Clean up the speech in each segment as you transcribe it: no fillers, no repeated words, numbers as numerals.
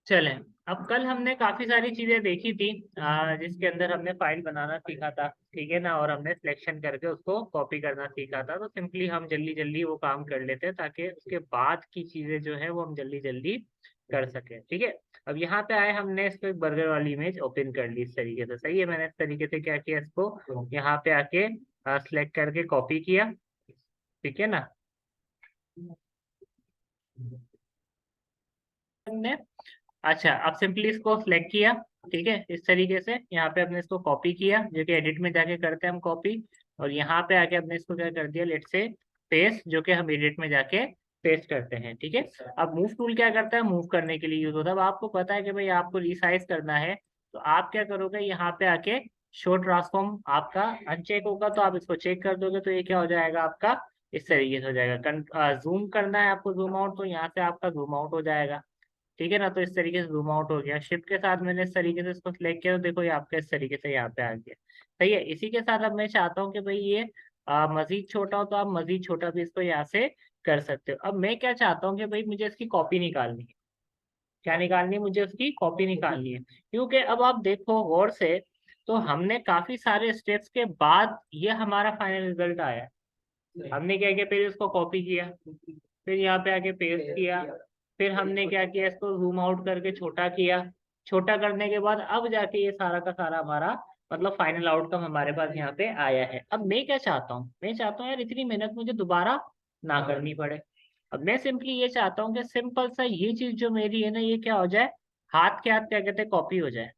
चलें। अब कल हमने काफी सारी चीजें देखी थी, जिसके अंदर हमने फाइल बनाना सीखा था, ठीक है ना, और हमने सिलेक्शन करके उसको कॉपी करना सीखा था। तो सिंपली हम जल्दी जल्दी वो काम कर लेते हैं ताकि उसके बाद की चीजें जो है वो हम जल्दी जल्दी कर सकें, ठीक है। अब यहाँ पे आए, हमने इसको एक बर्गर वाली इमेज ओपन कर ली इस तरीके से, सही है। मैंने इस तरीके से क्या किया, इसको यहाँ पे आके सिलेक्ट करके कॉपी किया, ठीक है ना। हमने, अच्छा, अब सिंपली इसको सिलेक्ट किया, ठीक है, इस तरीके से यहाँ पे हमने इसको कॉपी किया, जो कि एडिट में जाके करते हैं हम कॉपी। और यहाँ पे आके हमने इसको क्या कर दिया, लेट से पेस्ट, जो कि हम एडिट में जाके पेस्ट करते हैं, ठीक है। अब मूव टूल क्या करता है, मूव करने के लिए यूज होता है। अब आपको पता है कि भाई आपको रिसाइज करना है, तो आप क्या करोगे, यहाँ पे आके शो ट्रांसफॉर्म आपका अनचेक होगा, तो आप इसको चेक कर दोगे, तो ये क्या हो जाएगा आपका, इस तरीके से हो जाएगा। जूम करना है आपको, जूम आउट, तो यहाँ से आपका जूम आउट हो जाएगा, ठीक है ना। तो इस तरीके से जूम आउट हो गया, शिफ्ट के साथ मैंने इस तरीके से इसको सिलेक्ट किया, तो देखो ये आपका इस तरीके से यहाँ पे आ गया, सही है। इसी के साथ अब मैं चाहता हूँ कि भाई ये मजीद छोटा हो, तो आप मजीद छोटा भी इसको यहाँ से कर सकते हो। अब मैं क्या चाहता हूँ कि भाई मुझे इसकी कॉपी निकालनी है। क्या निकालनी है, मुझे उसकी कॉपी निकालनी है, क्योंकि अब आप देखो गौर से, तो हमने काफी सारे स्टेप्स के बाद ये हमारा फाइनल रिजल्ट आया। हमने क्या किया, पहले उसको कॉपी किया, फिर यहाँ पे आके पेस्ट किया, फिर हमने क्या किया, इसको जूम आउट करके छोटा किया। छोटा करने के बाद अब जाके ये सारा का सारा हमारा मतलब फाइनल आउटकम हमारे पास यहाँ पे आया है। अब मैं क्या चाहता हूँ, मैं चाहता हूँ यार इतनी मेहनत मुझे दोबारा ना करनी पड़े। अब मैं सिंपली ये चाहता हूँ कि सिंपल सा ये चीज जो मेरी है ना, ये क्या हो जाए, हाथ के हाथ क्या कहते हैं, कॉपी हो जाए,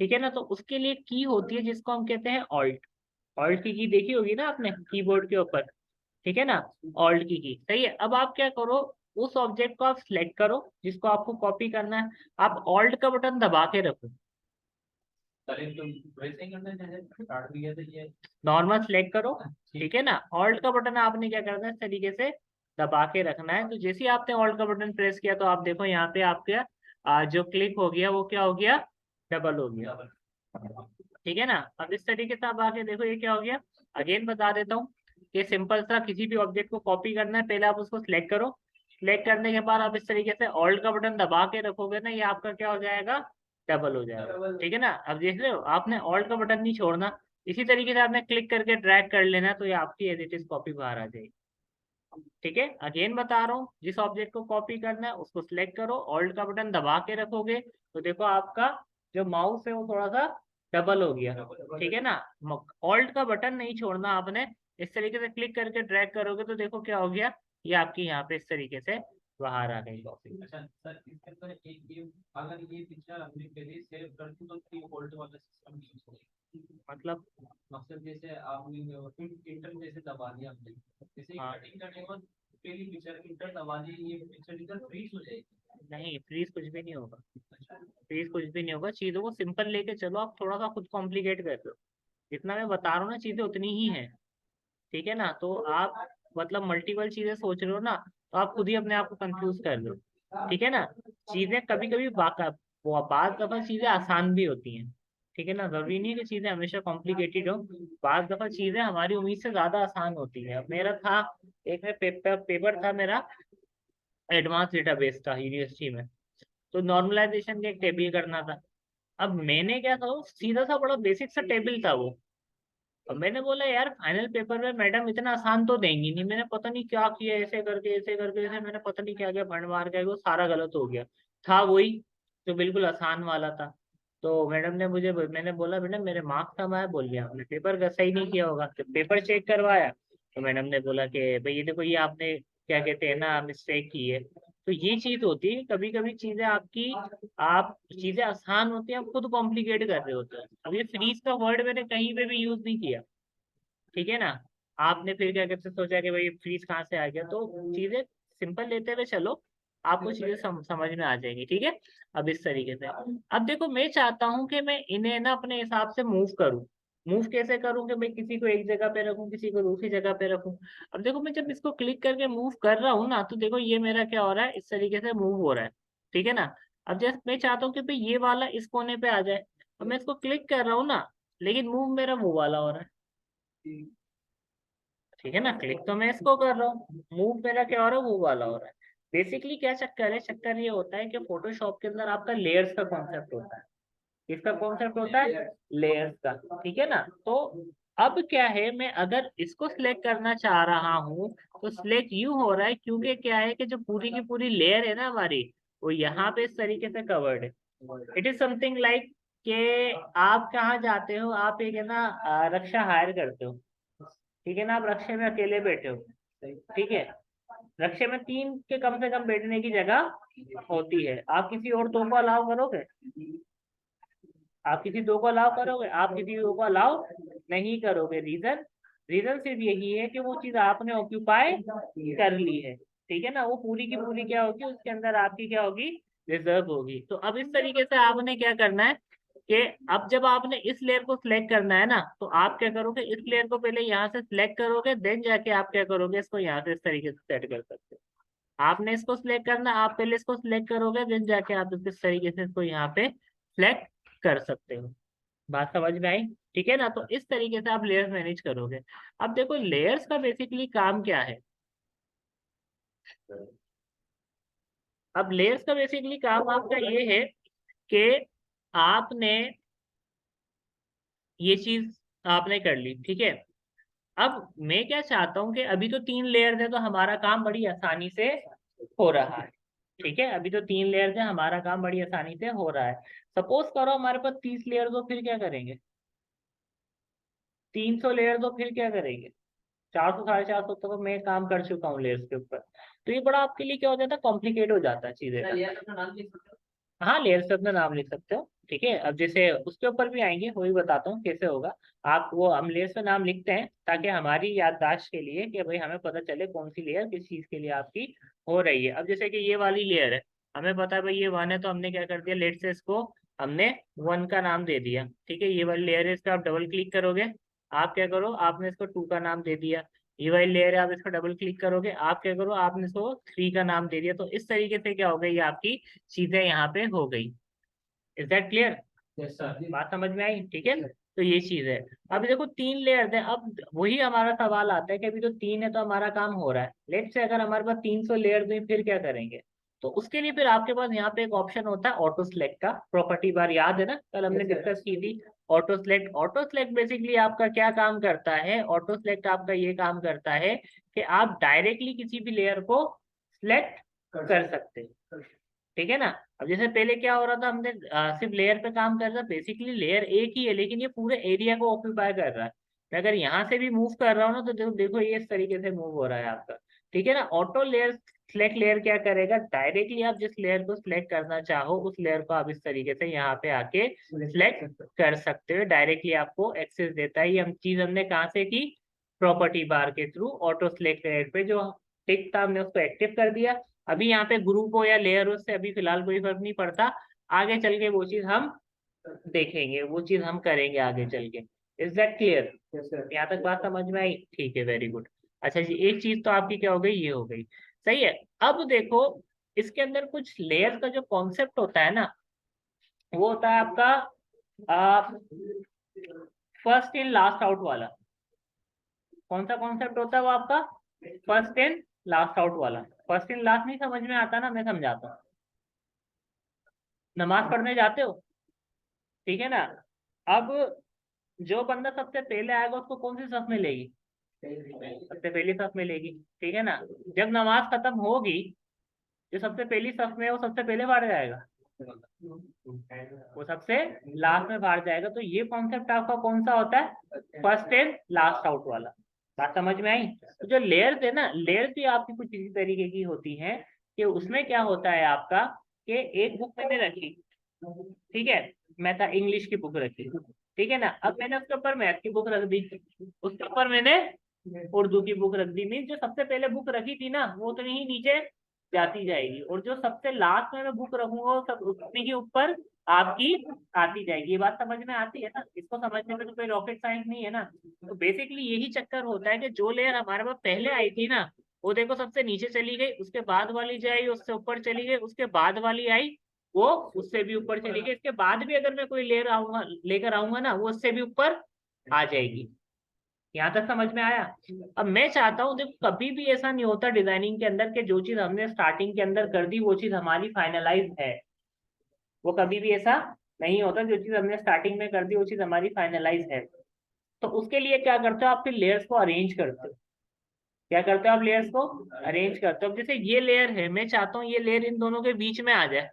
ठीक है ना। तो उसके लिए की होती है जिसको हम कहते हैं ऑल्ट। ऑल्ट की देखी होगी ना आपने कीबोर्ड के ऊपर, ठीक है ना। ऑल्ट की सही है। अब आप क्या करो, उस ऑब्जेक्ट को आप सिलेक्ट करो जिसको आपको कॉपी करना है, आप ऑल्ट का बटन दबा के रखो। नॉर्मल सिलेक्ट करो, ठीक है ना। ऑल्ट का बटन आपने क्या करना है, इस तरीके से दबा के रखना है। तो जैसे ही आपने ऑल्ट का बटन प्रेस किया, तो आप देखो यहाँ पे आपका जो क्लिक हो गया वो क्या हो गया, डबल हो गया, ठीक है ना। अब इस तरीके से आप आके देखो ये क्या हो गया। अगेन बता देता हूँ कि सिंपल सा किसी भी ऑब्जेक्ट को कॉपी करना है, पहले आप उसको सिलेक्ट करो। सिलेक्ट करने के बाद आप इस तरीके से ऑल्ट का बटन दबा के रखोगे ना, ये आपका क्या हो जाएगा, डबल हो जाएगा, ठीक है ना। अब देख रहे हो, आपने ऑल्ट का बटन नहीं छोड़ना, इसी तरीके से आपने क्लिक करके ड्रैग कर लेना, तो ये आपकी एज इट इज कॉपी बाहर आ जाएगी, ठीक है। अगेन बता रहा हूँ, जिस ऑब्जेक्ट को कॉपी करना है उसको सिलेक्ट करो, ऑल्ट का बटन दबा के रखोगे, तो देखो आपका जो माउस है वो थोड़ा सा डबल हो गया, ठीक है ना। ऑल्ट का बटन नहीं छोड़ना आपने, इस तरीके से क्लिक करके ड्रैग करोगे, तो देखो क्या हो गया, ये आपकी यहाँ पे इस तरीके से बाहर आ गई कॉपी। अच्छा सर, इसके अंदर एक ये अगर ये पिक्चर हमने पहले सेव कर दी तो थ्री फोल्ड वाला सिस्टम यूज करें, मतलब, मतलब जैसे आपने इंटर जैसे दबा दिया हमने, जैसे हाँ, कटिंग करने के बाद पहली पिक्चर इंटर दबा दी, ये पिक्चर इधर फ्रीज हो जाएगी। नहीं फ्रीज कुछ भी नहीं होगा, अच्छा। फ्रीज कुछ भी नहीं होगा। चीजों को सिंपल लेके चलो, आप थोड़ा सा खुद कॉम्प्लिकेट कर रहे हो। जितना मैं बता रहा हूँ ना, चीजें उतनी ही है, ठीक है ना। तो आप मतलब मल्टीपल चीजें सोच रहे हो ना, तो आप खुद ही अपने आप को कंफ्यूज कर लो, ठीक है ना। चीजें कभी कभी बात दफा चीजें आसान भी होती हैं, ठीक है ना। जरूरी नहीं है कि चीजें हमेशा कॉम्प्लिकेटेड हो, बात दफा चीजें हमारी उम्मीद से ज्यादा आसान होती है। अब मेरा था, एक में पेपर था मेरा, एडवांस डेटाबेस था यूनिवर्सिटी में, तो नॉर्मलाइजेशन का एक टेबल करना था। अब मैंने क्या था, सीधा सा बड़ा बेसिक सा टेबल था वो। अब मैंने बोला यार फाइनल पेपर में मैडम इतना आसान तो देंगी नहीं, मैंने पता नहीं क्या किया, ऐसे करके ऐसे करके ऐसे, मैंने पता नहीं क्या किया, भंड मार के वो सारा गलत हो गया। था वही जो बिल्कुल आसान वाला था। तो मैडम ने मुझे, मैंने बोला मैडम मेरे मार्क्स कम आए, बोल लिया आपने पेपर का सही नहीं किया होगा, तो पेपर चेक करवाया, तो मैडम ने बोला कि भाई ये देखो ये आपने क्या कहते हैं ना मिस्टेक की है। तो ये चीज होती है, कभी कभी चीजें आपकी, आप चीजें आसान होती है, आप खुद कॉम्प्लिकेट कर रहे होते हैं। अब ये फ्रीज का वर्ड मैंने कहीं पे भी यूज नहीं किया, ठीक है ना। आपने फिर क्या कहते हैं, सोचा कि भाई फ्रीज कहाँ से आ गया, तो चीजें सिंपल लेते हुए चलो, आपको चीजें समझ में आ जाएंगी, ठीक है। अब इस तरीके से, अब देखो मैं चाहता हूँ कि मैं इन्हें ना अपने हिसाब से मूव करूँ। मूव कैसे करूँ कि मैं किसी को एक जगह पे रखूँ, किसी को दूसरी जगह पे रखूँ। अब देखो मैं जब इसको क्लिक करके मूव कर रहा हूँ ना, तो देखो ये मेरा क्या हो रहा है, इस तरीके से मूव हो रहा है, ठीक है ना। अब जैसे मैं चाहता हूँ कि भाई ये वाला इस कोने पे आ जाए, अब मैं इसको क्लिक कर रहा हूँ ना, लेकिन मूव मेरा वो वाला हो रहा है, ठीक है ना। क्लिक तो मैं इसको कर रहा हूँ, मूव मेरा क्या हो रहा है, वो वाला हो रहा है। बेसिकली क्या चक्कर है, चक्कर ये होता है कि फोटोशॉप के अंदर आपका लेयर्स का कॉन्सेप्ट होता है। किसका कॉन्सेप्ट होता है? लेयर्स का, ठीक है ना। तो अब क्या है, मैं अगर इसको सिलेक्ट करना चाह रहा हूँ तो सिलेक्ट यूं हो रहा है, क्योंकि क्या है कि जो पूरी की पूरी लेयर है ना हमारी, वो यहाँ पे इस तरीके से कवर्ड है। इट इज समथिंग लाइक कि आप कहाँ जाते हो, आप एक है ना रक्षा हायर करते हो, ठीक है ना, आप रक्षे में अकेले बैठे हो, ठीक है। रक्षे में 3 के कम से कम बैठने की जगह होती है, आप किसी और 2 को अलाउ करोगे? आप किसी 2 को अलाउ करोगे? आप किसी 2 को अलाउ नहीं करोगे। रीजन, रीजन सिर्फ यही है कि वो चीज आपने ऑक्यूपाई कर ली है, ठीक है ना, वो पूरी की पूरी क्या होगी, उसके अंदर आपकी क्या होगी, रिजर्व होगी। तो अब इस तरीके से आपने क्या करना है कि अब जब आपने इस लेयर को सिलेक्ट करना है ना, तो आप क्या करोगे, इस लेयर को पहले यहाँ से सिलेक्ट करोगे, देन जाके आप क्या करोगे, इसको यहाँ से इस तरीके से सेट कर सकते हो। आपने इसको सिलेक्ट करना, आप पहले इसको सिलेक्ट करोगे, देन जाके आप इस तरीके से इसको यहाँ पे सिलेक्ट कर सकते हो। बात समझ में आई? ठीक है ना। तो इस तरीके से आप लेयर्स मैनेज करोगे। अब देखो लेयर्स का बेसिकली काम क्या है। अब लेयर्स का बेसिकली काम आपका ये है कि आपने ये चीज आपने कर ली, ठीक है। अब मैं क्या चाहता हूँ कि अभी तो 3 लेयर्स है, तो हमारा काम बड़ी आसानी से हो रहा है, ठीक है। अभी तो 3 लेयर्स है, हमारा काम बड़ी आसानी से हो रहा है। सपोज करो हमारे पास 30 लेयर्स हो, फिर क्या करेंगे? 300 लेयर्स हो, फिर क्या करेंगे? 400 450 तो मैं काम कर चुका हूँ लेयर्स के ऊपर। तो ये बड़ा आपके लिए क्या हो जाता है, कॉम्प्लिकेट हो जाता है चीजें का। हाँ, लेयर्स पे अपना नाम लिख सकते हो, ठीक है। अब जैसे उसके ऊपर भी आएंगे, वो भी बताता हूँ कैसे होगा। आप वो हम लेयर्स पे नाम लिखते हैं ताकि हमारी याददाश्त के लिए कि भाई हमें पता चले कौन सी लेयर किस चीज के लिए आपकी हो रही है। अब जैसे कि ये वाली लेयर है, हमें पता है भाई ये 1 है, तो हमने क्या कर दिया, लेट से इसको हमने 1 का नाम दे दिया, ठीक है। ये वाली लेयर है, इस पर आप डबल क्लिक करोगे, आप क्या करो, आपने इसको 2 का नाम दे दिया। ये वाली लेयर है, आप इसको डबल क्लिक करोगे, आप क्या करो, आपने इसको 3 का नाम दे दिया। तो इस तरीके से क्या हो गई, आपकी चीजें यहाँ पे हो गई। Is that clear? Yes sir. बात समझ में आई? ठीक है। तो ये चीज है। अब देखो 3 लेयर्स है, अब वही हमारा सवाल आता है कि अभी तो 3 है तो हमारा काम हो रहा है। लेट से अगर हमारे पास 300 लेयर्स हुई, फिर क्या करेंगे? तो उसके लिए फिर आपके पास यहाँ पे एक ऑप्शन होता है ऑटो सेलेक्ट का। प्रॉपर्टी बार याद है ना, कल हमने डिस्कस की थी। Auto select, auto select basically आपका क्या काम करता है, ऑटो सेलेक्ट आपका ये काम करता है कि आप डायरेक्टली किसी भी लेयर को सिलेक्ट कर सकते हैं, ठीक है ना। अब जैसे पहले क्या हो रहा था, हमने सिर्फ लेयर पे काम कर रहा था, बेसिकली लेयर एक ही है लेकिन ये पूरे एरिया को ऑक्यूपाई कर रहा है। मैं अगर यहाँ से भी मूव कर रहा हूँ ना, तो देखो ये इस तरीके से मूव हो रहा है आपका, ठीक है ना। ऑटो लेयर सिलेक्ट लेयर क्या करेगा, डायरेक्टली आप जिस लेयर को सिलेक्ट करना चाहो उस लेयर को आप इस तरीके से यहाँ पे आके सिलेक्ट कर सकते हो। डायरेक्टली आपको एक्सेस देता है। ये हम चीज हमने कहाँ से की, प्रॉपर्टी बार के थ्रू। ऑटो सिलेक्ट लेयर पे जो टिक था हमने उसको एक्टिव कर दिया। अभी यहाँ पे ग्रुप हो या लेयर हो, से अभी फिलहाल कोई फर्क नहीं पड़ता। आगे चल के वो चीज हम देखेंगे, वो चीज हम करेंगे आगे चल के। Is that clear? यहाँ तक बात समझ में आई? ठीक है, वेरी गुड। अच्छा जी, एक चीज तो आपकी क्या हो गई, ये हो गई, सही है। अब देखो इसके अंदर कुछ लेयर का जो कॉन्सेप्ट होता है ना, वो होता है आपका फर्स्ट इन लास्ट आउट वाला। कौन सा कॉन्सेप्ट होता है वो आपका? फर्स्ट इन लास्ट आउट वाला। फर्स्ट इन लास्ट नहीं समझ में आता ना, मैं समझाता हूँ। नमाज पढ़ने जाते हो, ठीक है ना। अब जो बंदा सबसे पहले आएगा उसको कौन सी सफ में लेगी? सबसे पहली सफ में लेगी, ठीक है ना। जब नमाज खत्म होगी, जो सबसे पहली सफ में है वो सबसे पहले बाहर जाएगा, वो सबसे लास्ट में बाहर जाएगा। तो ये कॉन्सेप्ट आपका कौन सा होता है, फर्स्ट इन लास्ट आउट वाला। बात समझ में आई? तो जो लेयर्स है ना, लेयर्स भी आपकी कुछ इसी तरीके की होती हैं कि उसमें क्या होता है आपका कि एक बुक मैंने रखी, ठीक है, मैं था इंग्लिश की बुक रखी, ठीक है ना। अब मैंने उसके ऊपर मैथ की बुक रख दी, उसके ऊपर मैंने उर्दू की बुक रख दी। मीन जो सबसे पहले बुक रखी थी ना, वो उतनी ही नीचे जाती जाएगी, और जो सबसे लास्ट में मैं बुक रखूंगा वो सब उतनी ही ऊपर आपकी आती जाएगी। ये बात समझ में आती है ना? इसको समझने में तो कोई रॉकेट साइंस नहीं है ना। तो बेसिकली यही चक्कर होता है कि जो लेयर हमारे पास पहले आई थी ना, वो देखो सबसे नीचे चली गई, उसके बाद वाली जो आई उससे ऊपर चली गई, उसके बाद वाली आई वो उससे भी ऊपर चली गई, इसके बाद भी अगर मैं कोई लेयर आऊंगा लेकर आऊंगा ना, वो उससे भी ऊपर आ जाएगी। यहाँ तक समझ में आया? अब मैं चाहता हूँ, देखो कभी भी ऐसा नहीं होता डिजाइनिंग के अंदर कि जो चीज हमने स्टार्टिंग के अंदर कर दी वो चीज हमारी फाइनलाइज है। वो कभी भी ऐसा नहीं होता, जो चीज हमने स्टार्टिंग में कर दी वो चीज हमारी फाइनलाइज है। तो उसके लिए क्या करते हो आप, फिर लेयर्स को अरेंज करते हो। क्या करते हो आप, लेयर्स को अरेंज करते हो। अब जैसे ये लेयर है, मैं चाहता हूँ ये लेयर इन दोनों के बीच में आ जाए,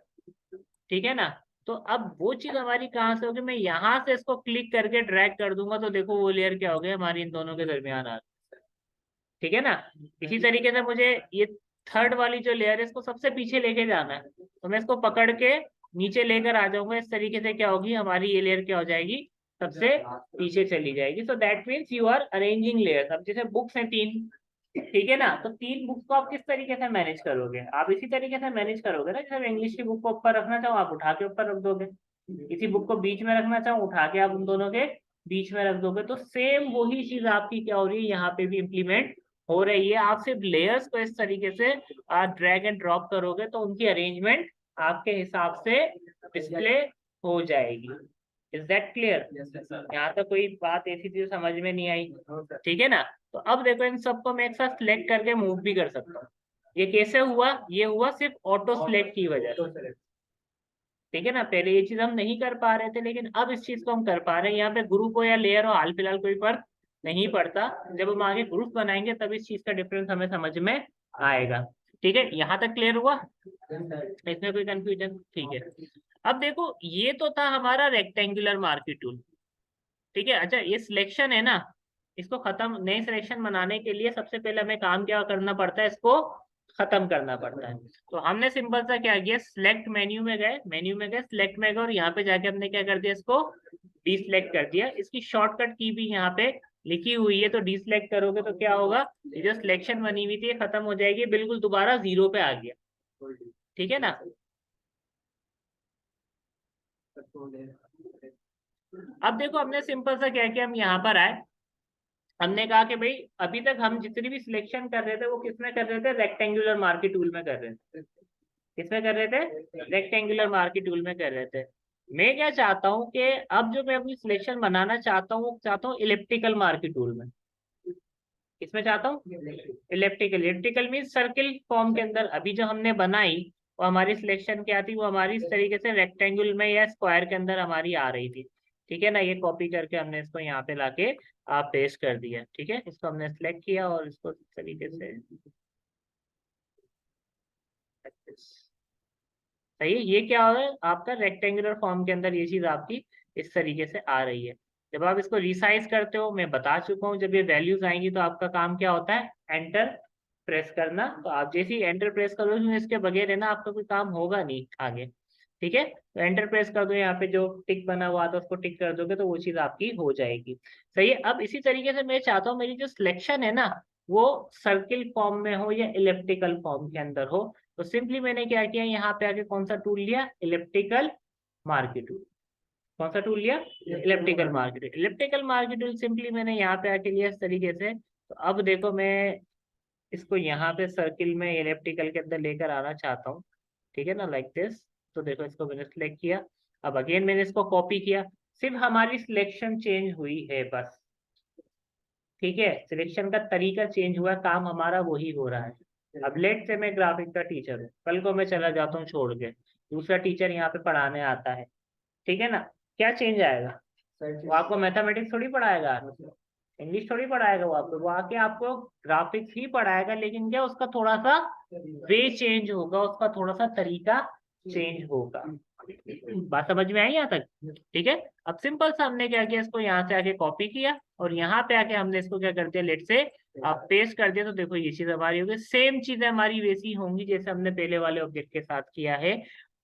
ठीक है ना। तो अब वो चीज हमारी कहाँ से होगी, मैं यहाँ से इसको क्लिक करके ड्रैग कर दूंगा तो देखो वो लेयर क्या हो गया, हमारी इन दोनों के दरमियान आ गई। ठीक है ना। इसी तरीके से मुझे ये थर्ड वाली जो लेयर है इसको सबसे पीछे लेके जाना है, तो मैं इसको पकड़ के नीचे लेकर आ जाऊंगा। इस तरीके से क्या होगी, हमारी ये लेयर क्या हो जाएगी, सबसे पीछे चली जाएगी। So that means you are arranging layers. अब जैसे बुक्स हैं 3, ठीक है ना, तो 3 बुक्स को आप किस तरीके से मैनेज करोगे, आप इसी तरीके से मैनेज करोगे ना। जैसे इंग्लिश की बुक को ऊपर रखना चाहो आप उठा के ऊपर रख दोगे, किसी बुक को बीच में रखना चाहो उठा के आप उन दोनों के बीच में रख दोगे। तो सेम वही चीज आपकी क्या हो रही है, यहाँ पे भी इम्प्लीमेंट हो रही है। आप सिर्फ लेयर्स को इस तरीके से ड्रैग एंड ड्रॉप करोगे तो उनकी अरेंजमेंट आपके हिसाब से डिस्प्ले हो जाएगी। Is that clear? यहाँ तक कोई बात ऐसी थी जो समझ में नहीं आई? ठीक है ना। तो अब देखो इन सबको मैं एक साथ सिलेक्ट करके मूव भी कर सकता हूँ। ये कैसे हुआ, ये हुआ सिर्फ ऑटो सिलेक्ट की वजह से। ठीक है ना, पहले ये चीज हम नहीं कर पा रहे थे लेकिन अब इस चीज को हम कर पा रहे हैं। यहाँ पे ग्रुप हो या लेयर हो, हाल फिलहाल कोई फर्क नहीं पड़ता। जब हम आगे ग्रुप बनाएंगे तब इस चीज का डिफरेंस हमें समझ में आएगा। ठीक है, यहाँ तक क्लियर हुआ? इसमें कोई कंफ्यूजन? ठीक है। अब देखो ये तो था हमारा रेक्टेंगुलर मार्की टूल। ठीक है, अच्छा ये सिलेक्शन है ना, इसको खत्म, नए सिलेक्शन बनाने के लिए सबसे पहले हमें काम क्या करना पड़ता है, इसको खत्म करना पड़ता है। तो हमने सिंपल सा क्या किया, सिलेक्ट मेन्यू में गए सिलेक्ट में गए और यहाँ पे जाके हमने क्या कर दिया, इसको डीसिलेक्ट कर दिया। इसकी शॉर्टकट की भी यहाँ पे लिखी हुई है, तो डीसिलेक्ट करोगे तो क्या होगा, ये जो सिलेक्शन बनी हुई थी ये खत्म हो जाएगी, बिल्कुल दोबारा 0 पे आ गया। ठीक है ना। अब देखो हमने सिंपल सा क्या किया, हम यहाँ पर आए, हमने कहा कि भाई अभी तक हम जितनी भी सिलेक्शन कर रहे थे वो किसमें कर रहे थे, रेक्टेंगुलर मार्की टूल में कर रहे थे। किसमें कर रहे थे, रेक्टेंगुलर मार्की टूल में कर रहे थे। मैं क्या चाहता हूँ कि अब जो मैं अपनी सिलेक्शन बनाना चाहता हूँ वो चाहता हूँ इलिप्टिकल मार्की टूल में। किसमें चाहता हूँ, elliptical. Elliptical mean circle form के अंदर। अभी जो हमने बनाई वो हमारी सिलेक्शन क्या थी, वो हमारी इस तरीके से रेक्टेंगुलर में या स्क्वायर के अंदर हमारी आ रही थी। ठीक है ना, ये कॉपी करके हमने इसको यहाँ पे लाके आप पेस्ट कर दिया। ठीक है, इसको हमने सिलेक्ट किया और इसको इस तरीके से, सही है। ये क्या हो रहा है आपका, रेक्टेंगुलर फॉर्म के अंदर ये चीज आपकी इस तरीके से आ रही है। जब आप इसको रिसाइज करते हो, मैं बता चुका हूँ, जब ये वैल्यूज आएंगी तो आपका काम क्या होता है, एंटर प्रेस करना। तो आप जैसे ही एंटर प्रेस करोगे, इसके बगैर है ना आपका कोई काम होगा नहीं आगे। ठीक है, तो एंटर प्रेस कर दो, यहाँ पे जो टिक बना हुआ था उसको टिक कर दोगे तो वो चीज आपकी हो जाएगी। सही है। अब इसी तरीके से मैं चाहता हूँ मेरी जो सिलेक्शन है ना वो सर्किल फॉर्म में हो या इलिप्टिकल फॉर्म के अंदर हो। तो सिंपली मैंने क्या किया, यहाँ पे आके कौन सा टूल लिया, इलिप्टिकल मार्की टूल। कौन सा टूल लिया, elliptical marquee tool. Elliptical marquee tool simply मैंने यहाँ पे आके लिया इस तरीके से। तो अब देखो मैं इसको यहाँ पे सर्किल में इलिप्टिकल के अंदर लेकर आना चाहता हूँ। ठीक है ना, लाइक दिस। तो देखो इसको मैंने सिलेक्ट किया, अब अगेन मैंने इसको कॉपी किया, सिर्फ हमारी सिलेक्शन चेंज हुई है बस। ठीक है, सिलेक्शन का तरीका चेंज हुआ, काम हमारा वही हो रहा है। अब लेट से मैं ग्राफिक का टीचर हूँ, कल को मैं चला जाता हूँ छोड़ के, दूसरा टीचर यहाँ पे पढ़ाने आता है। ठीक है ना, क्या चेंज आएगा, वो आपको मैथमेटिक्स थोड़ी पढ़ाएगा, इंग्लिश थोड़ी पढ़ाएगा, वो आके आपको ग्राफिक्स ही पढ़ाएगा, लेकिन क्या उसका थोड़ा सा वे चेंज होगा, उसका थोड़ा सा तरीका चेंज होगा। बात समझ में आई यहाँ तक? ठीक है। अब सिंपल सा हमने क्या किया, इसको यहाँ से आके कॉपी किया और यहाँ पे आके हमने इसको क्या कर दिया, लेट से आप पेस्ट कर दिया। तो देखो ये चीज हमारी होगी, सेम चीजें हमारी वैसी होंगी जैसे हमने पहले वाले ऑब्जेक्ट के साथ किया है।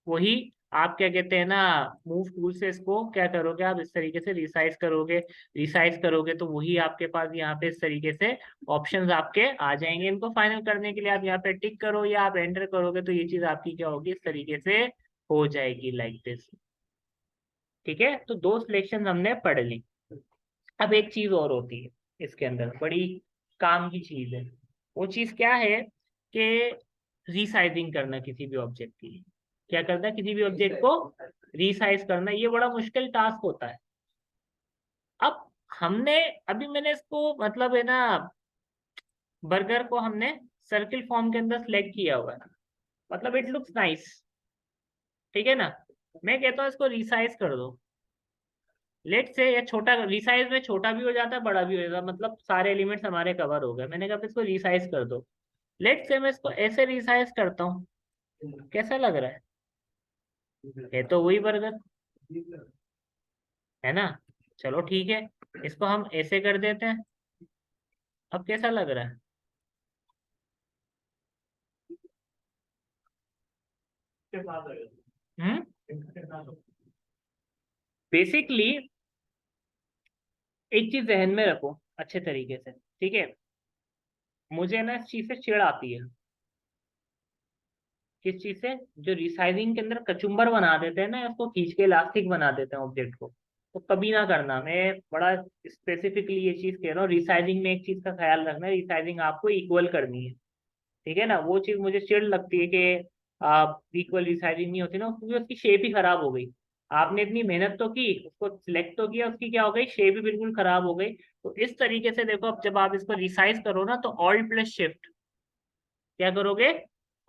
वही आप क्या कहते हैं ना, मूव टूल से इसको क्या करोगे, आप इस तरीके से रिसाइज करोगे तो वही आपके पास यहाँ पे इस तरीके से ऑप्शंस आपके आ जाएंगे। इनको फाइनल करने के लिए आप यहाँ पे टिक करो या आप एंटर करोगे तो ये चीज आपकी क्या होगी, इस तरीके से हो जाएगी, लाइक दिस। ठीक है, तो 2 सिलेक्शन हमने पढ़ ली। अब एक चीज और होती है इसके अंदर, बड़ी काम की चीज है। वो चीज क्या है कि रीसाइजिंग करना किसी भी ऑब्जेक्ट की। क्या करना है, किसी भी ऑब्जेक्ट को रीसाइज करना, ये बड़ा मुश्किल टास्क होता है। अब हमने अभी मैंने इसको मतलब है ना, बर्गर को हमने सर्किल फॉर्म के अंदर सिलेक्ट किया हुआ है, मतलब इट लुक्स नाइस, ठीक है ना। मैं कहता हूँ इसको रिसाइज कर दो, लेट से, या छोटा रिसाइज में छोटा भी हो जाता है बड़ा भी हो जाता है, मतलब सारे एलिमेंट्स हमारे कवर हो गए। मैंने कहा इसको रिसाइज कर दो, लेट से मैं इसको ऐसे रिसाइज करता हूँ, कैसा लग रहा है तो वही बर्गर है ना। चलो ठीक है, इसको हम ऐसे कर देते हैं, अब कैसा लग रहा है? हम्म। बेसिकली एक चीज जहन में रखो अच्छे तरीके से, ठीक है। मुझे ना इस चीज से चिढ़ आती है। किस चीज से? जो रिसाइजिंग के अंदर कचुम्बर बना देते हैं ना, उसको खींच के इलास्टिक बना देते हैं ऑब्जेक्ट को, तो कभी ना करना। मैं बड़ा स्पेसिफिकली ये चीज कह रहा हूँ, रिसाइजिंग में एक चीज का ख्याल रखना है, रिसाइजिंग आपको इक्वल करनी है, ठीक है ना। वो चीज मुझे चिढ़ लगती है कि आप इक्वल रिसाइजिंग नहीं होती ना, क्योंकि उसकी शेप ही खराब हो गई। आपने इतनी मेहनत तो की, उसको सिलेक्ट तो किया, उसकी क्या हो गई, शेप ही बिल्कुल खराब हो गई। तो इस तरीके से देखो, अब जब आप इसको रिसाइज करो ना, तो ऑल्ट प्लस शिफ्ट क्या करोगे,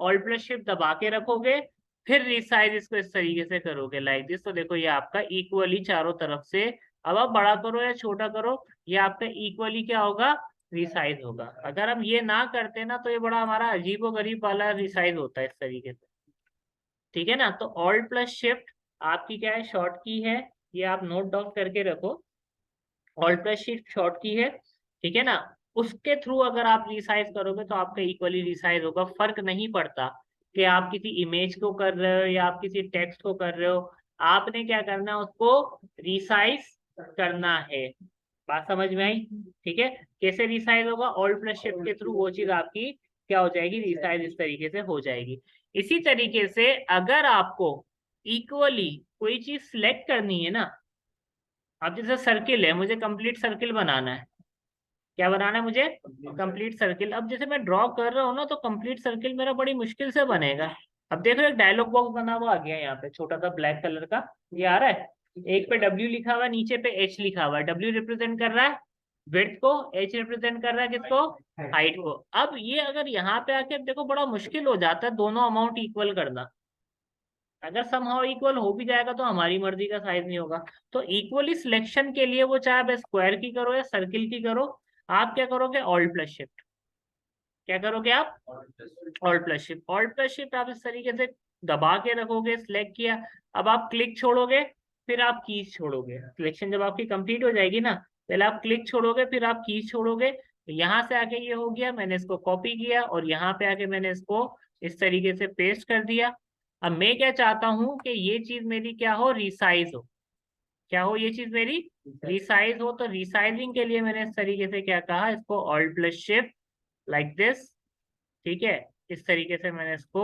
ऑल्ट प्लस शिफ्ट दबा के रखोगे, फिर रिसाइज इसको इस तरीके से करोगे लाइक दिस, तो देखो ये आपका इक्वली चारों तरफ से, अब आप बड़ा करो या छोटा करो, ये आपका इक्वली क्या होगा, रिसाइज होगा। अगर हम ये ना करते ना, तो ये बड़ा हमारा अजीबो गरीब वाला रिसाइज होता है इस तरीके से, ठीक है ना। तो ऑल्ट प्लस शिफ्ट आपकी क्या है, शॉर्ट की है, ये आप नोट डाउन करके रखो। ऑल्ट प्लस शिफ्ट शॉर्ट की है, ठीक है ना। उसके थ्रू अगर आप रिसाइज करोगे तो आपका इक्वली रिसाइज होगा, फर्क नहीं पड़ता कि आप किसी इमेज को कर रहे हो या आप किसी टेक्स्ट को कर रहे हो, आपने क्या करना है, उसको रिसाइज करना है। बात समझ में आई? ठीक है। कैसे रिसाइज होगा, ऑल्ट प्लस शिफ्ट के थ्रू, वो चीज आपकी क्या हो जाएगी, रिसाइज इस तरीके से हो जाएगी। इसी तरीके से अगर आपको इक्वली कोई चीज सिलेक्ट करनी है ना, अब जैसे सर्किल है, मुझे कंप्लीट सर्किल बनाना है, क्या बनाना है मुझे, कंप्लीट सर्किल। अब जैसे मैं ड्रॉ कर रहा हूँ ना, तो कंप्लीट सर्किल मेरा बड़ी मुश्किल से बनेगा। अब देखो एक डायलॉग बॉक्स बना हुआ आ गया है यहाँ पे, छोटा सा ब्लैक कलर का, ये आ रहा है। एक पे डब्ल्यू लिखा हुआ है, नीचे पे एच लिखा हुआ है। डब्ल्यू रिप्रेजेंट कर रहा है विड्थ को, एच रिप्रेजेंट कर रहा है किसको, हाइट को। अब ये अगर यहाँ पे आके देखो, बड़ा मुश्किल हो जाता है दोनों अमाउंट इक्वल करना। अगर समहाउ इक्वल हो भी जाएगा तो हमारी मर्जी का साइज नहीं होगा। तो इक्वली सिलेक्शन के लिए, वो चाहे आप स्क्वायर की करो या सर्किल की करो, आप क्या करोगे, ऑल्ट प्लस शिफ्ट, क्या करोगे आप, alt plus shift. Alt plus shift आप इस तरीके से दबा के रखोगे, सिलेक्ट किया, अब आप क्लिक छोड़ोगे, फिर आप कीज छोड़ोगे। सिलेक्शन जब आपकी कंप्लीट हो जाएगी ना, पहले आप क्लिक छोड़ोगे, फिर आप कीज छोड़ोगे, तो यहाँ से आके ये हो गया, मैंने इसको कॉपी किया और यहाँ पे आके मैंने इसको इस तरीके से पेस्ट कर दिया। अब मैं क्या चाहता हूँ कि ये चीज मेरी क्या हो, रिसाइज हो, क्या हो ये चीज मेरी, रिसाइज हो। तो रिसाइजिंग के लिए मैंने इस तरीके से क्या कहा, इसको alt plus shift like this, ठीक है। इस तरीके से मैंने इसको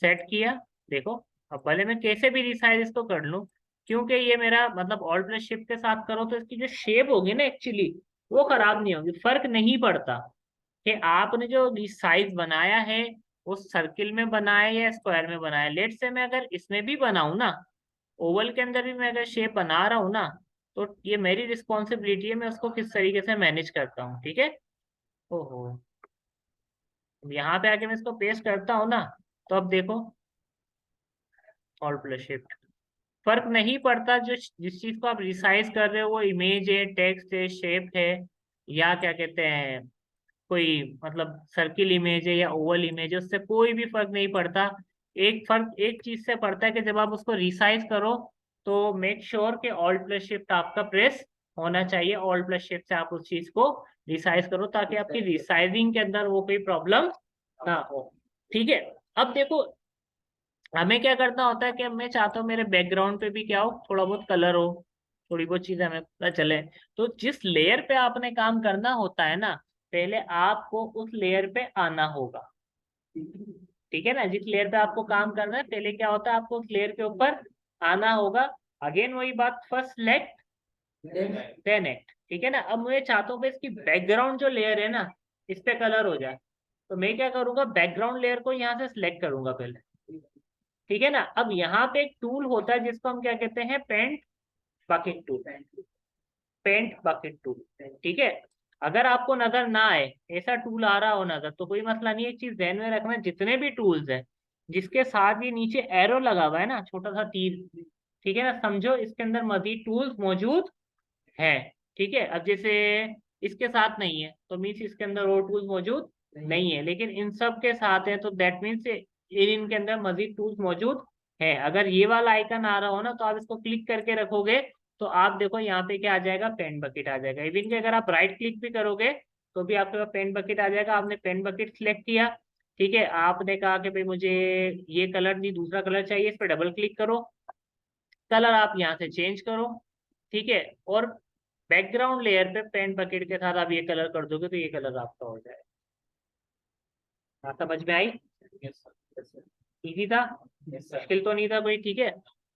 सेट किया। देखो, अब भले मैं कैसे भी रिसाइज इसको कर लूं, क्योंकि ये मेरा मतलब ऑल्ट प्लस शिफ्ट के साथ करो तो इसकी जो शेप होगी ना एक्चुअली, वो खराब नहीं होगी, फर्क नहीं पड़ता कि आपने जो रिसाइज बनाया है वो सर्किल में बनाया या स्क्वायर में बनाया। लेट से मैं अगर इसमें भी बनाऊं ना, ओवल के अंदर भी मैं अगर शेप बना रहा हूँ ना, तो ये मेरी रिस्पॉन्सिबिलिटी है, मैं उसको किस तरीके से मैनेज करता हूँ, ठीक है। ओहो, अब यहाँ पे आके मैं इसको पेस्ट करता हूँ ना, तो अब देखो, ऑल्ट प्लस शिफ्ट, फर्क नहीं पड़ता जो जिस चीज को आप रिसाइज कर रहे हो, वो इमेज है, टेक्स्ट है, शेप है, या क्या कहते हैं, कोई मतलब सर्किल इमेज है या ओवल इमेज है, उससे कोई भी फर्क नहीं पड़ता। एक फर्क एक चीज से पड़ता है कि जब आप उसको रिसाइज करो, तो मेक श्योर कि ऑल्ट प्लस शिफ्ट आपका प्रेस होना चाहिए। ऑल्ट प्लस शिफ्ट से आप उस चीज को रिसाइज करो, ताकि आपकी रिसाइजिंग के अंदर वो कोई प्रॉब्लम ना हो, ठीक है। अब देखो, हमें क्या करना होता है कि मैं चाहता हूँ मेरे बैकग्राउंड पे भी क्या हो, थोड़ा बहुत कलर हो, थोड़ी बहुत चीजें हमें पता चले। तो जिस लेयर पे आपने काम करना होता है ना, पहले आपको उस लेयर पे आना होगा, ठीक है ना। जिस लेयर पे आपको काम करना है, पहले क्या होता है, आपको उस लेयर के ऊपर आना होगा। अगेन वही बात, फर्स्ट सिलेक्ट देन एक्ट, ठीक है ना। अब मैं चाहता हूँ कि इसकी बैकग्राउंड जो लेयर है ना, इस पे कलर हो जाए, तो मैं क्या करूंगा, बैकग्राउंड लेयर को यहाँ से सिलेक्ट करूंगा पहले, ठीक है ना। अब यहाँ पे एक टूल होता है जिसको हम क्या कहते हैं, paint bucket tool, paint bucket tool. ठीक है, अगर आपको नजर ना आए ऐसा टूल आ रहा हो नजर तो कोई मसला नहीं है। एक चीज ध्यान में रखना, जितने भी टूल्स हैं जिसके साथ ये नीचे एरो लगा हुआ है ना, छोटा सा तीर, ठीक है ना, समझो इसके अंदर मजीद टूल्स मौजूद है। ठीक है, अब जैसे इसके साथ नहीं है तो मीन्स इसके अंदर और टूल्स मौजूद नहीं है, लेकिन इन सब के साथ है तो दैट मीन्स इनके अंदर मजीद टूल्स मौजूद है। अगर ये वाला आइकन आ रहा हो ना तो आप इसको क्लिक करके रखोगे तो आप देखो यहाँ पे क्या आ जाएगा, पेन बकेट आ जाएगा। इवन कि अगर आप राइट क्लिक भी करोगे तो भी आपके पास पेन बकेट आ जाएगा। आपने पेन बकेट सिलेक्ट किया, ठीक है, आपने कहा कि भाई मुझे ये कलर नहीं दूसरा कलर चाहिए, इस पर डबल क्लिक करो, कलर आप यहाँ से चेंज करो। ठीक है, और बैकग्राउंड लेयर पे पेंट बकेट के साथ आप ये कलर कर दोगे तो ये कलर आपका हो जाएगा। हाँ, समझ में आई? Yes sir. इजी था, यस सर। मुश्किल तो नहीं था कोई। ठीक है,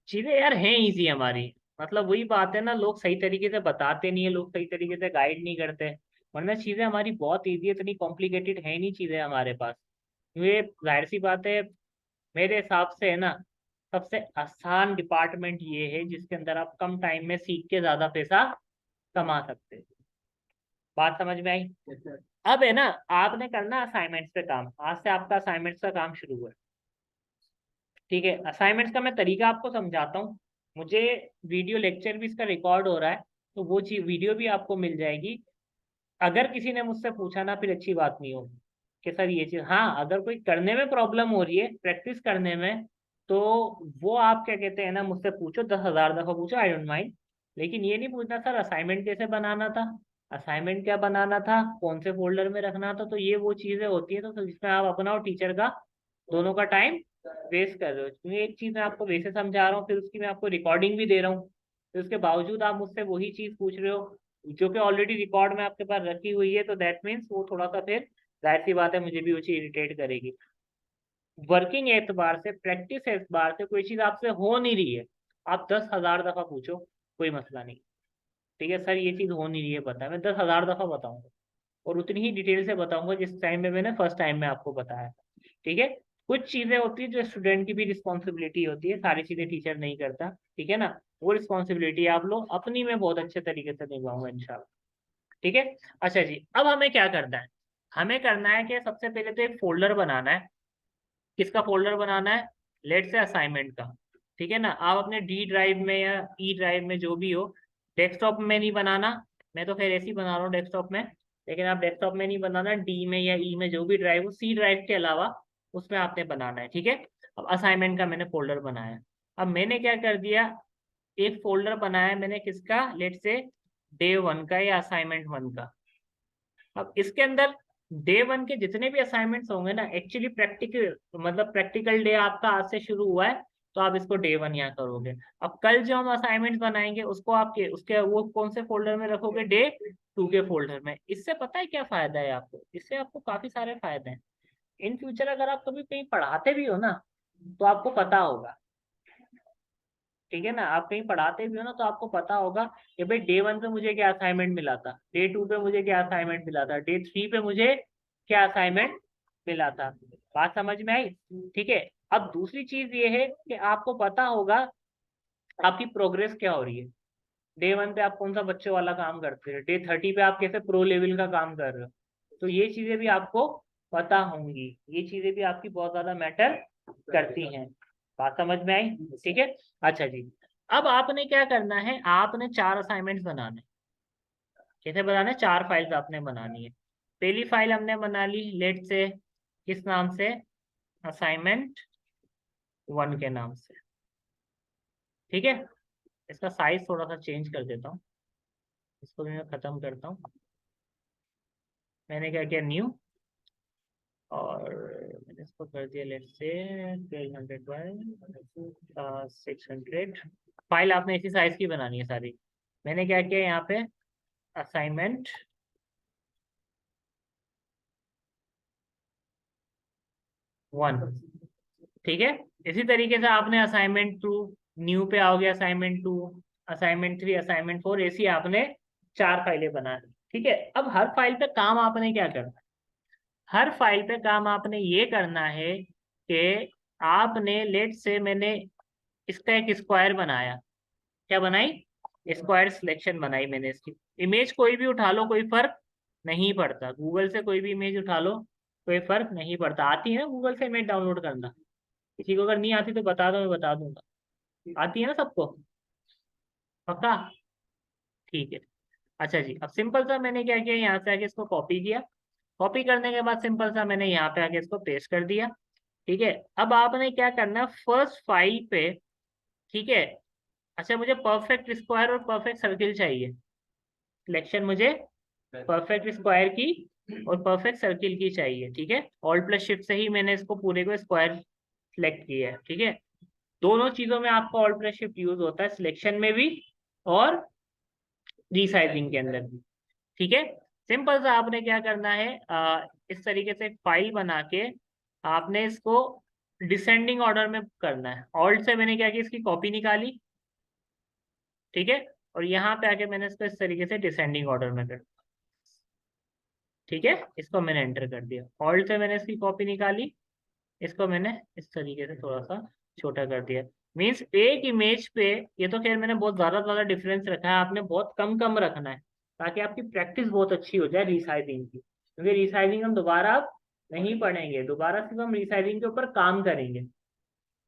चीजें यार हैं इजी हमारी, मतलब वही बात है ना, लोग सही तरीके से बताते नहीं है, लोग सही तरीके से गाइड नहीं करते, वरना चीजें हमारी बहुत इजी है, इतनी कॉम्प्लिकेटेड है नहीं चीजें हमारे पास। ये जाहिर सी बात है, मेरे हिसाब से है ना, सबसे आसान डिपार्टमेंट ये है जिसके अंदर आप कम टाइम में सीख के ज्यादा पैसा कमा सकते हैं। बात समझ में आई? Yes sir. अब है ना, आपने करना असाइनमेंट्स पे काम, आज से आपका असाइनमेंट्स का काम शुरू है। ठीक है, असाइनमेंट्स का मैं तरीका आपको समझाता हूँ। मुझे वीडियो लेक्चर भी इसका रिकॉर्ड हो रहा है, तो वो चीज वीडियो भी आपको मिल जाएगी। अगर किसी ने मुझसे पूछा ना फिर अच्छी बात नहीं होगी कि सर ये चीज, हाँ अगर कोई करने में प्रॉब्लम हो रही है प्रैक्टिस करने में, तो वो आप क्या कहते हैं ना, मुझसे पूछो, 10,000 दफा पूछो, आई डोंट माइंड। लेकिन ये नहीं पूछना सर असाइनमेंट कैसे बनाना था, असाइनमेंट क्या बनाना था, कौन से फोल्डर में रखना था, तो ये वो चीजें होती है तो जिसमें आप अपना और टीचर का दोनों का टाइम वेस्ट कर रहे हो। क्योंकि एक चीज मैं आपको वैसे समझा रहा हूँ, फिर उसकी मैं आपको रिकॉर्डिंग भी दे रहा हूँ, फिर उसके बावजूद आप मुझसे वही चीज पूछ रहे हो जो कि ऑलरेडी रिकॉर्ड में आपके पास रखी हुई है, तो दैट मीन्स वो थोड़ा सा फिर जाहिर सी बात है मुझे भी वो चीज इरिटेट करेगी। वर्किंग एतबार से, प्रैक्टिस एतबार से कोई चीज आपसे हो नहीं रही है, आप 10,000 दफा पूछो, कोई मसला नहीं। ठीक है सर ये चीज हो नहीं रही है, पता है, मैं 10,000 दफा बताऊंगा और उतनी ही डिटेल से बताऊंगा जिस टाइम में मैंने फर्स्ट टाइम में आपको बताया। ठीक है, कुछ चीजें होती है जो स्टूडेंट की भी रिस्पॉन्सिबिलिटी होती है, सारी चीजें टीचर नहीं करता। ठीक है ना, वो रिस्पॉन्सिबिलिटी आप लोग अपनी में बहुत अच्छे तरीके से निभाऊंगा इंशाल्लाह। ठीक है, अच्छा जी, अब हमें क्या करना है, हमें करना है कि सबसे पहले तो एक फोल्डर बनाना है। किसका फोल्डर बनाना है? लेट से असाइनमेंट का। ठीक है ना, आप अपने डी ड्राइव में या ई ड्राइव में जो भी हो, डेस्कटॉप में नहीं बनाना, मैं तो खैर ऐसे ही बना रहा हूँ डेस्कटॉप में, लेकिन आप डेस्कटॉप में नहीं बनाना, डी में या ई में जो भी ड्राइव हो, सी ड्राइव के अलावा उसमें आपने बनाना है। ठीक है, अब असाइनमेंट का मैंने फोल्डर बनाया। अब मैंने क्या कर दिया, एक फोल्डर बनाया मैंने, किसका? लेट से डे 1 का या असाइनमेंट 1 का। अब इसके अंदर डे 1 के जितने भी असाइनमेंट्स होंगे ना, एक्चुअली प्रैक्टिकल मतलब प्रैक्टिकल डे आपका आज से शुरू हुआ है, तो आप इसको डे 1 यहाँ करोगे। अब कल जो हम असाइनमेंट्स बनाएंगे उसको आपके उसके वो कौन से फोल्डर में रखोगे? डे 2 के फोल्डर में। इससे पता है क्या फायदा है आपको? इससे आपको काफी सारे फायदे हैं। इन फ्यूचर अगर आप कभी कहीं पढ़ाते भी हो ना तो आपको पता होगा, ठीक है ना, आप कहीं पढ़ाते भी हो ना तो आपको पता होगा कि भाई डे 1 पे मुझे क्या असाइनमेंट मिला था, डे 2 पे मुझे क्या असाइनमेंट मिला था, डे 3 पे मुझे क्या असाइनमेंट मिला था। बात समझ में आई? ठीक है, अब दूसरी चीज ये है कि आपको पता होगा आपकी प्रोग्रेस क्या हो रही है। डे 1 पे आप कौन सा बच्चों वाला काम करते हो, डे 30 पे आप कैसे प्रो लेवल का काम कर रहे हो, तो ये चीजें भी आपको पता होंगी। ये चीजें भी आपकी बहुत ज्यादा मैटर करती हैं। बात समझ में आई? ठीक है, अच्छा जी, अब आपने क्या करना है, आपने 4 असाइनमेंट्स बनाने। कैसे बनाने? 4 फाइल्स आपने बनानी है। पहली फाइल हमने बना ली लेट से, किस नाम से? असाइनमेंट 1 के नाम से। ठीक है, इसका साइज थोड़ा सा चेंज कर देता हूँ, इसको भी मैं खत्म करता हूँ। मैंने क्या किया, न्यू, और मैंने इसको कर दिया लेट से 1200 बाय 600। फाइल आपने इसी साइज की बनानी है सारी। मैंने क्या किया यहाँ पे, असाइनमेंट 1। ठीक है, इसी तरीके से आपने असाइनमेंट 2, न्यू पे आओगे, असाइनमेंट 2, असाइनमेंट 3, असाइनमेंट 4, ऐसी आपने 4 फाइलें बना दी। ठीक है, अब हर फाइल पे काम आपने क्या करना है, हर फाइल पे काम आपने ये करना है कि आपने लेट से, मैंने इसका एक स्क्वायर बनाया। क्या बनाई? स्क्वायर सिलेक्शन बनाई मैंने इसकी। इमेज कोई भी उठा लो, कोई फर्क नहीं पड़ता, गूगल से कोई भी इमेज उठा लो, कोई फर्क नहीं पड़ता। आती है ना गूगल से इमेज डाउनलोड करना? किसी को अगर नहीं आती तो बता दो, मैं बता दूंगा। आती है ना सबको? पक्का? ठीक है। अच्छा जी, अब सिंपल सा मैंने क्या किया, यहाँ से आके इसको कॉपी किया। कॉपी करने के बाद सिंपल सा मैंने यहाँ पे आके इसको पेस्ट कर दिया। ठीक है, अब आपने क्या करना है, फर्स्ट फाइल पे, ठीक है। अच्छा, मुझे परफेक्ट स्क्वायर और परफेक्ट सर्किल चाहिए। सिलेक्शन मुझे परफेक्ट स्क्वायर की और परफेक्ट सर्किल की चाहिए। ठीक है, ऑल्ट प्लस शिफ्ट से ही मैंने इसको पूरे को स्क्वायर सिलेक्ट किया है। ठीक है, दोनों चीजों में आपका ऑल्ट प्लस शिफ्ट यूज होता है, सिलेक्शन में भी और रीसाइजिंग के अंदर भी। ठीक है, सिंपल सा आपने क्या करना है, इस तरीके से एक फाइल बना के आपने इसको डिसेंडिंग ऑर्डर में करना है। ऑल्ट से मैंने क्या किया, इसकी कॉपी निकाली। ठीक है, और यहाँ पे आके मैंने इसको इस तरीके से डिसेंडिंग ऑर्डर में कर, ठीक है, इसको मैंने एंटर कर दिया। ऑल्ट से मैंने इसकी कॉपी निकाली, इसको मैंने इस तरीके से थोड़ा सा छोटा कर दिया। मीन्स एक इमेज पे, ये तो खैर मैंने बहुत ज्यादा डिफरेंस रखा है, आपने बहुत कम कम रखना है ताकि आपकी प्रैक्टिस बहुत अच्छी हो जाए रिसाइजिंग की, क्योंकि रिसाइजिंग हम दोबारा नहीं पढ़ेंगे, दोबारा सिर्फ हम रिसाइजिंग के ऊपर काम करेंगे।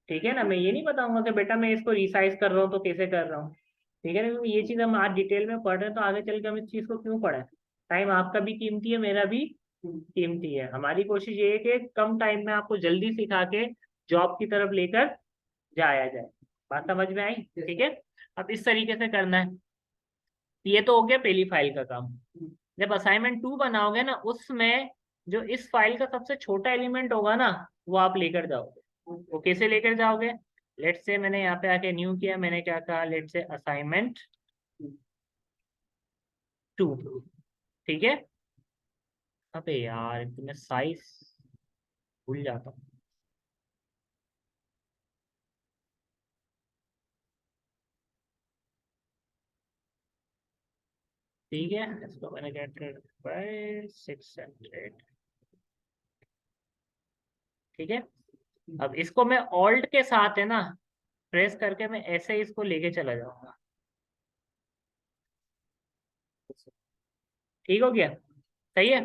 ठीक है ना, मैं ये नहीं बताऊंगा कि बेटा मैं इसको रिसाइज कर रहा हूँ तो कैसे कर रहा हूँ। ठीक है ना, क्योंकि ये चीज हम आज डिटेल में पढ़ रहे हैं तो आगे चल के हम इस चीज को क्यों पढ़े। टाइम आपका भी कीमती है, मेरा भी कीमती है। हमारी कोशिश ये है कि कम टाइम में आपको जल्दी सिखा के जॉब की तरफ लेकर जाया जाए। बात समझ में आई? ठीक है, अब इस तरीके से करना है। ये तो हो गया पहली फाइल का काम। जब असाइनमेंट 2 बनाओगे ना, उसमें जो इस फाइल का सबसे छोटा एलिमेंट होगा ना, वो आप लेकर जाओगे। वो कैसे लेकर जाओगे, लेट से मैंने यहाँ पे आके न्यू किया, मैंने क्या कहा, लेट से असाइनमेंट 2। ठीक है, अबे यार तो मैं साइज भूल जाता हूँ। ठीक है, इसको मैंने क्या बाय 600। ठीक है, अब इसको मैं ऑल्ट के साथ है ना प्रेस करके मैं ऐसे ही इसको लेके चला जाऊंगा। ठीक हो गया? सही है,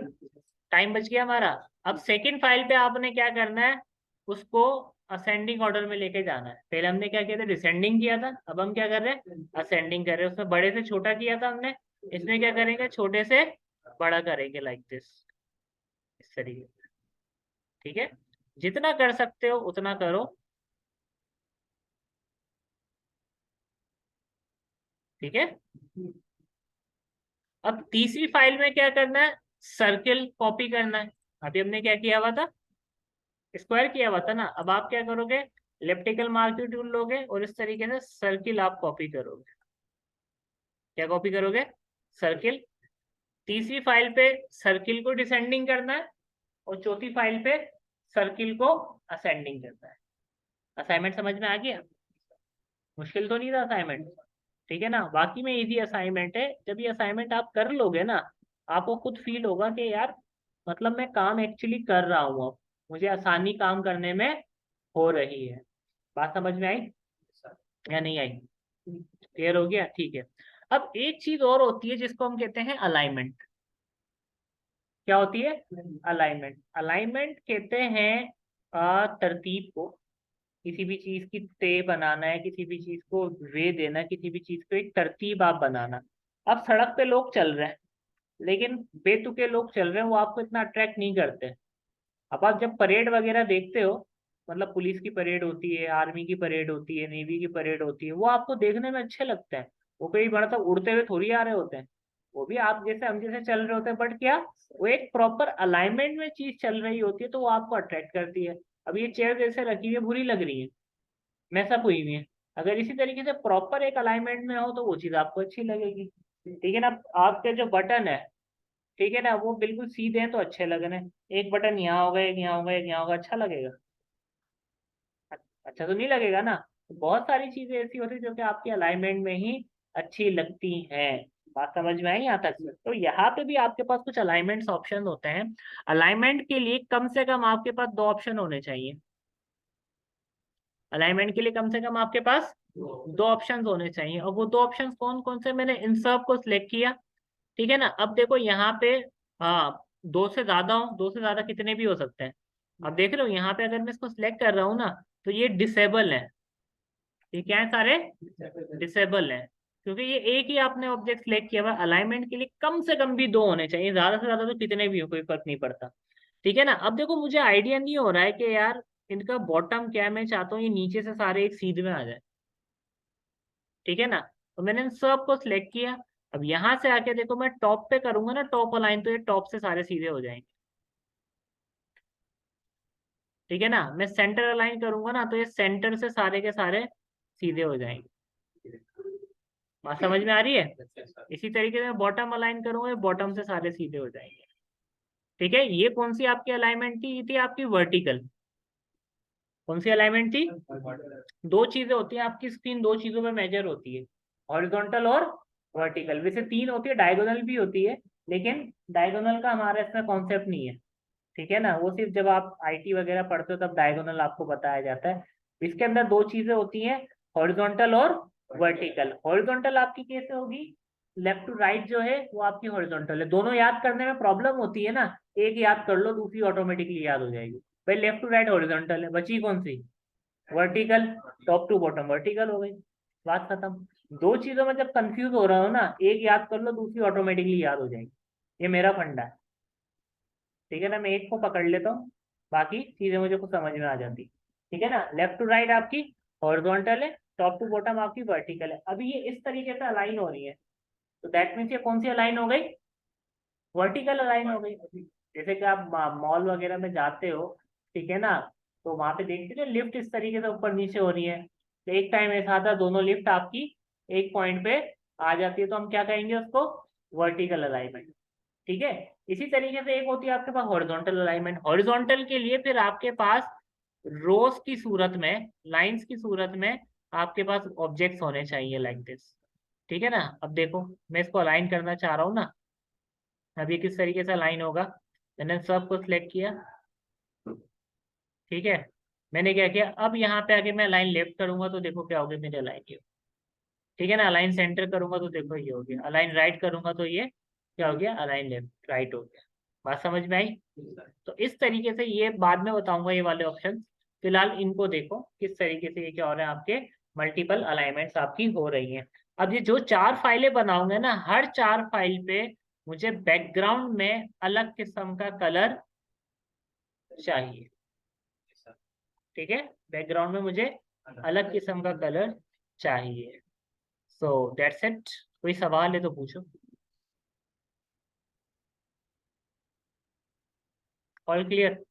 टाइम बच गया हमारा। अब सेकंड फाइल पे आपने क्या करना है, उसको असेंडिंग ऑर्डर में लेके जाना है। पहले हमने क्या किया था, डिसेंडिंग किया था, अब हम क्या कर रहे हैं, असेंडिंग कर रहे हैं। उसमें बड़े से छोटा किया था हमने, इसमें क्या करेंगे, छोटे से बड़ा करेंगे, लाइक दिस, इस तरीके से। ठीक है, जितना कर सकते हो उतना करो। ठीक है, अब तीसरी फाइल में क्या करना है, सर्किल कॉपी करना है। अभी हमने क्या किया हुआ था, स्क्वायर किया हुआ था ना। अब आप क्या करोगे, इलेप्टिकल मार्किंग टूल लोगे और इस तरीके से सर्किल आप कॉपी करोगे। क्या कॉपी करोगे, सर्किल। तीसरी फाइल पे सर्किल को डिसेंडिंग करना है और चौथी फाइल पे सर्किल को असेंडिंग करना है। असाइनमेंट समझ में आ गया? मुश्किल तो नहीं था असाइनमेंट? ठीक है ना, बाकी में इजी असाइनमेंट है। जब ये असाइनमेंट आप कर लोगे ना, आपको खुद फील होगा कि यार मतलब मैं काम एक्चुअली कर रहा हूँ, अब मुझे आसानी काम करने में हो रही है। बात समझ में आई या नहीं आई? क्लियर हो गया? ठीक है, अब एक चीज और होती है जिसको हम कहते हैं अलाइनमेंट। क्या होती है? अलाइनमेंट। अलाइनमेंट कहते हैं तरतीब को, किसी भी चीज की तय बनाना है, किसी भी चीज को वे देना, किसी भी चीज को एक तरतीब आप बनाना। अब सड़क पे लोग चल रहे हैं, लेकिन बेतुके लोग चल रहे हैं, वो आपको इतना अट्रैक्ट नहीं करते। अब आप जब परेड वगैरह देखते हो, मतलब पुलिस की परेड होती है, आर्मी की परेड होती है, नेवी की परेड होती है, वो आपको देखने में अच्छे लगते हैं। वो कोई बड़ा सा उड़ते हुए थोड़ी आ रहे होते हैं, वो भी आप जैसे हम जैसे चल रहे होते हैं, बट क्या वो एक प्रॉपर अलाइनमेंट में चीज चल रही होती है, तो वो आपको अट्रैक्ट करती है। अब ये चेयर जैसे रखी हुई है, बुरी लग रही है, मैसअप हुई हुई है। अगर इसी तरीके से प्रॉपर एक अलाइनमेंट में हो तो वो चीज आपको अच्छी लगेगी। ठीक है ना, आपके जो बटन है, ठीक है ना, वो बिल्कुल सीधे हैं तो अच्छे लग रहे हैं। एक बटन यहाँ होगा, एक यहाँ होगा, एक यहाँ होगा, अच्छा लगेगा? अच्छा तो नहीं लगेगा ना। तो बहुत सारी चीजें ऐसी होती है जो कि आपकी अलाइनमेंट में ही अच्छी लगती हैं। बात समझ में आई यहाँ तक? तो यहाँ पे भी आपके पास कुछ अलाइनमेंट्स ऑप्शन होते हैं। अलाइनमेंट के लिए कम से कम आपके पास 2 ऑप्शन होने चाहिए। अलाइनमेंट के लिए कम से कम आपके पास दो ऑप्शंस होने चाहिए, और वो दो ऑप्शंस कौन कौन से, मैंने इन सब को सिलेक्ट किया। ठीक है ना। अब देखो यहाँ पे, हाँ, दो से ज्यादा हो, दो से ज्यादा कितने भी हो सकते हैं। अब देख रहे हो यहाँ पे अगर मैं इसको सिलेक्ट कर रहा हूँ ना, तो ये डिसेबल है। ये क्या है, सारे डिसेबल है, क्योंकि ये एक ही आपने ऑब्जेक्ट सिलेक्ट किया हुआ। अलाइनमेंट के लिए कम से कम भी दो होने चाहिए, ज्यादा से ज्यादा तो कितने भी हो, कोई फर्क नहीं पड़ता। ठीक है ना। अब देखो मुझे आइडिया नहीं हो रहा है कि यार इनका बॉटम क्या है, मैं चाहता हूँ ये नीचे से सारे एक सीध में आ जाए। ठीक है ना। तो मैंने इन सब को सिलेक्ट किया। अब यहाँ से आके देखो मैं टॉप पे करूंगा ना टॉप अलाइन, तो ये टॉप से सारे सीधे हो जाएंगे। ठीक है ना। मैं सेंटर अलाइन करूंगा ना, तो ये सेंटर से सारे के सारे सीधे हो जाएंगे। बात समझ में आ रही है। इसी तरीके से बॉटम अलाइन करूंगा, ये बॉटम से सारे सीधे हो जाएंगे। ठीक है। ये कौन सी आपकी अलाइनमेंट थी, ये थी आपकी वर्टिकल। कौन सी अलाइनमेंट थी। दो चीजें होती हैं आपकी स्क्रीन, दो चीजों में मेजर होती है, हॉरिजॉन्टल और वर्टिकल। वैसे तीन होती है, डायगोनल भी होती है, लेकिन डायगोनल का हमारा इसमें कॉन्सेप्ट नहीं है। ठीक है ना। वो सिर्फ जब आप आईटी वगैरह पढ़ते हो तब डायगोनल आपको बताया जाता है। इसके अंदर दो चीजें होती हैं, हॉरिजॉन्टल और वर्टिकल। हॉरिजॉन्टल आपकी कैसे होगी, लेफ्ट टू राइट जो है वो आपकी हॉरिजॉन्टल है। दोनों याद करने में प्रॉब्लम होती है ना, एक याद कर लो दूसरी ऑटोमेटिकली याद हो जाएगी। भाई लेफ्ट टू राइट हॉरिजॉन्टल है, बची कौन सी, vertical. Top to bottom vertical हो गई, बात खत्म। दो चीजों में जब कंफ्यूज हो रहा हो ना, एक याद कर लो दूसरी ऑटोमेटिकली याद हो जाएगी। ये मेरा फंडा है। ठीक है ना। मैं एक को पकड़ लेता हूँ, बाकी चीजें मुझे कुछ समझ में आ जाती। ठीक है ना। लेफ्ट टू राइट आपकी हॉरिजॉन्टल है, टॉप टू बॉटम आपकी वर्टिकल है। अभी ये इस तरीके से अलाइन हो रही है, तो दैट मीन्स ये कौन सी अलाइन हो गई, वर्टिकल अलाइन हो गई। जैसे कि आप मॉल वगैरह में जाते हो, ठीक है ना, तो वहां पे देखते हो लिफ्ट इस तरीके से ऊपर नीचे हो रही है, तो एक टाइम ऐसा आता है दोनों लिफ्ट आपकी एक पॉइंट पे आ जाती है, तो हम क्या कहेंगे उसको, वर्टिकल अलाइनमेंट। ठीक है। इसी तरीके से एक होती है आपके पास हॉरिजॉन्टल अलाइनमेंट। हॉरिजॉन्टल के लिए फिर आपके पास रोज की सूरत में, लाइंस की सूरत में आपके पास ऑब्जेक्ट्स होने चाहिए लाइक दिस। ठीक है ना। अब देखो मैं इसको अलाइन करना चाह रहा हूँ ना, अब ये किस तरीके से अलाइन होगा। मैंने सब को सिलेक्ट किया। ठीक है। मैंने क्या किया, अब यहाँ पे आके मैं लाइन लेफ्ट करूंगा तो देखो क्या होगा, मेरे अलाइन ये। ठीक है ना। अलाइन सेंटर करूंगा तो देखो ये हो गया। अलाइन राइट करूंगा तो ये क्या हो गया, अलाइन लेफ्ट राइट हो गया। बात समझ में आई। तो इस तरीके से, ये बाद में बताऊंगा ये वाले ऑप्शन, फिलहाल इनको देखो किस तरीके से ये क्या हो रहा है, आपके मल्टीपल अलाइनमेंट्स आपकी हो रही हैं। अब ये जो चार फाइलें बनाऊंगे ना, हर चार फाइल पे मुझे बैकग्राउंड में अलग किस्म का कलर चाहिए। ठीक है। बैकग्राउंड में मुझे अलग किस्म का कलर चाहिए। So that's it. कोई सवाल है तो पूछो। All clear.